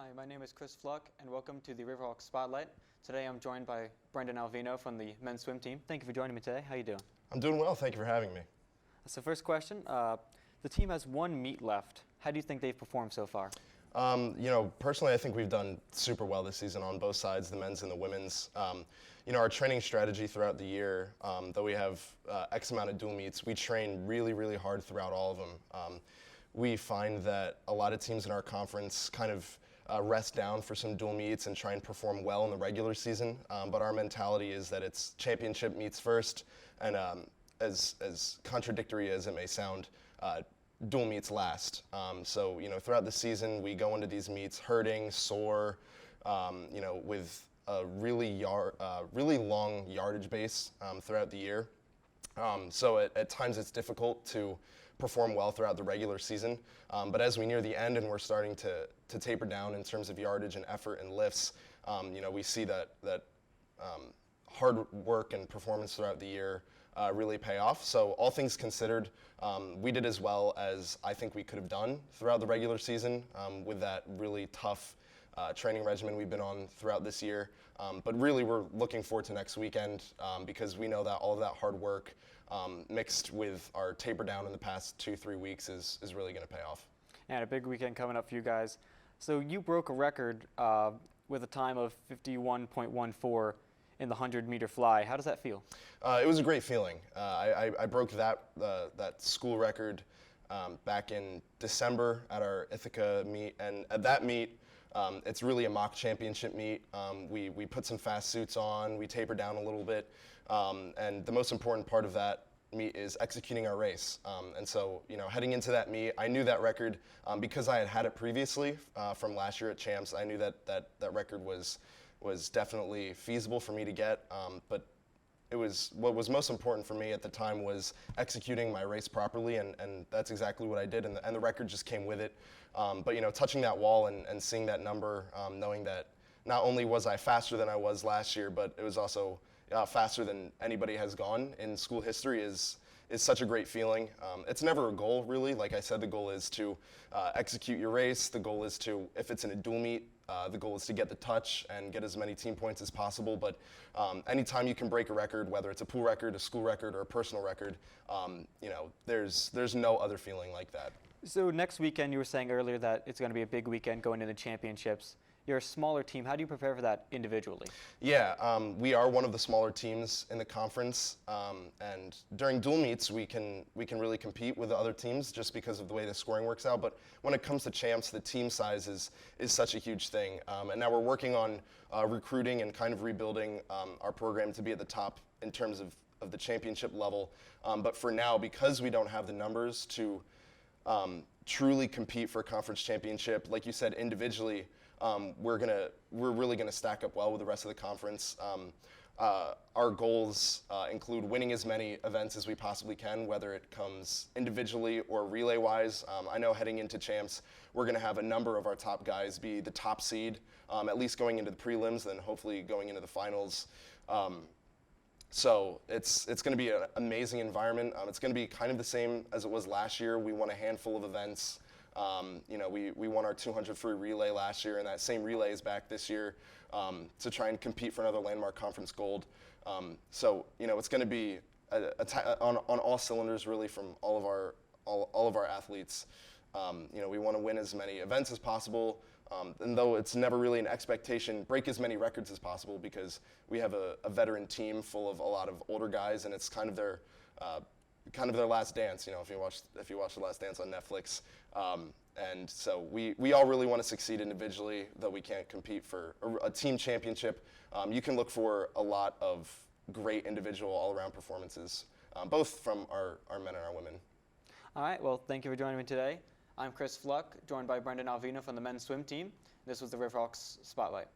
Hi, my name is Chris Fluck, and welcome to the Riverhawks Spotlight. Today I'm joined by Brendan Alvino from the men's swim team. Thank you for joining me today. How you doing? I'm doing well. Thank you for having me. So first question, the team has one meet left. How do you think they've performed so far? Personally, I think we've done super well this season on both sides, the men's and the women's. Our training strategy throughout the year, though we have X amount of dual meets, we train really, really hard throughout all of them. We find that a lot of teams in our conference kind of rest down for some dual meets and try and perform well in the regular season, but our mentality is that it's championship meets first, and as contradictory as it may sound, dual meets last. Throughout the season, we go into these meets hurting, sore, with a really long yardage base throughout the year. At times it's difficult to perform well throughout the regular season. But as we near the end and we're starting to taper down in terms of yardage and effort and lifts, we see that hard work and performance throughout the year really pay off. So all things considered, we did as well as I think we could have done throughout the regular season with that really tough training regimen we've been on throughout this year. But really we're looking forward to next weekend because we know that all of that hard work mixed with our taper down in the past 2-3 weeks is really going to pay off. And a big weekend coming up for you guys. So you broke a record with a time of 51.14 in the 100-meter fly. How does that feel? It was a great feeling. I broke that school record back in December at our Ithaca meet, and at that meet, it's really a mock championship meet. We put some fast suits on, we tapered down a little bit, and the most important part of that meet is executing our race. Heading into that meet, I knew that record because I had it previously from last year at Champs. I knew that record was definitely feasible for me to get, but what was most important for me at the time was executing my race properly, and that's exactly what I did, and the record just came with it. Touching that wall and seeing that number, knowing that not only was I faster than I was last year, but it was also faster than anybody has gone in school history is such a great feeling. It's never a goal, really. Like I said, the goal is to execute your race. The goal is to, if it's in a dual meet, the goal is to get the touch and get as many team points as possible. But anytime you can break a record, whether it's a pool record, a school record, or a personal record, there's no other feeling like that. So next weekend, you were saying earlier that it's going to be a big weekend going into the championships. You're a smaller team. How do you prepare for that individually? Yeah, we are one of the smaller teams in the conference, and during dual meets we can really compete with the other teams just because of the way the scoring works out. But when it comes to champs, the team size is such a huge thing, and now we're working on recruiting and kind of rebuilding our program to be at the top in terms of the championship level. But for now, because we don't have the numbers to truly compete for a conference championship, like you said, individually, we're really gonna stack up well with the rest of the conference. Our goals include winning as many events as we possibly can, whether it comes individually or relay-wise. I know heading into champs, we're gonna have a number of our top guys be the top seed, at least going into the prelims, then hopefully going into the finals. So it's going to be an amazing environment. It's going to be kind of the same as it was last year. We won a handful of events. We won our 200 free relay last year, and that same relay is back this year to try and compete for another landmark conference gold. It's going to be on all cylinders really from all of our athletes. We want to win as many events as possible, and though it's never really an expectation, break as many records as possible because we have a veteran team full of a lot of older guys, and it's kind of their last dance. If you watch The Last Dance on Netflix, and so we all really want to succeed individually, though we can't compete for a team championship. You can look for a lot of great individual all-around performances, both from our men and our women. All right, well, thank you for joining me today. I'm Chris Fluck, joined by Brendan Alvino from the men's swim team. This was the Riverhawks Spotlight.